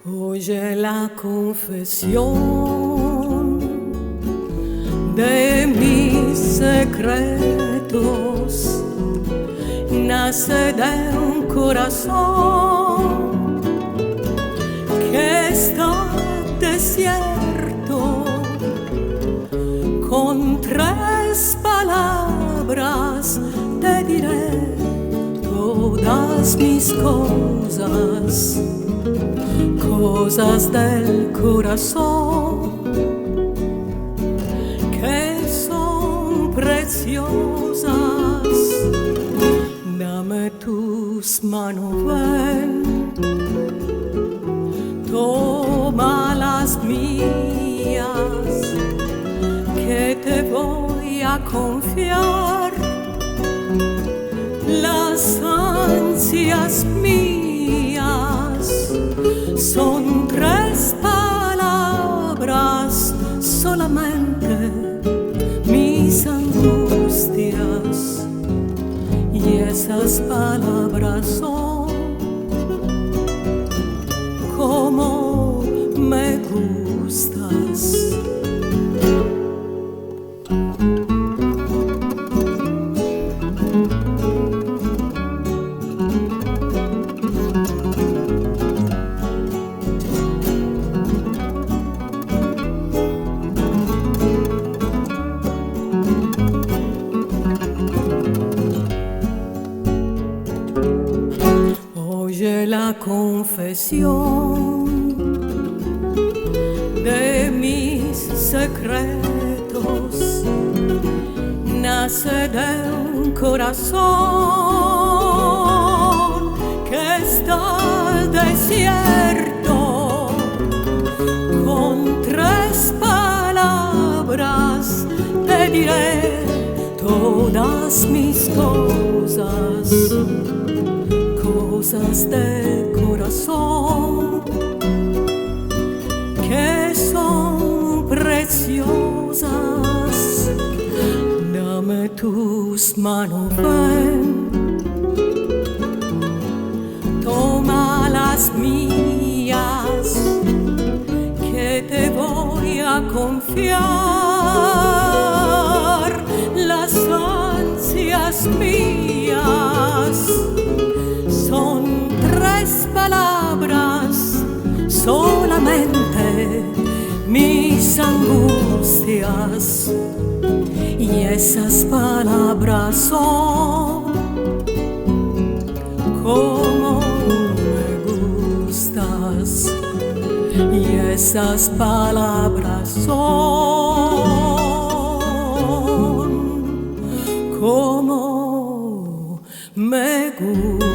Oye la confesión de mis secretos, nace de un corazón que está desierto. Con tres palabras te diré todas mis cosas, cosas del corazón que son preciosas. Dame tus manos, ven, toma las mías, que te voy a confiar las ansias mías. Son tres palabras solamente, mis angustias, y esas palabras son como me gustas. Oye la confesión de mis secretos, nace de un corazón que está desierto. Con tres palabras te diré todas mis cosas, cosas de corazón que son preciosas. Dame tus manos, ven, toma las mías, que te voy a confiar las ansias mías. Son tres palabras solamente, mis angustias, y esas palabras son como me gustas, y esas palabras son como me gustas.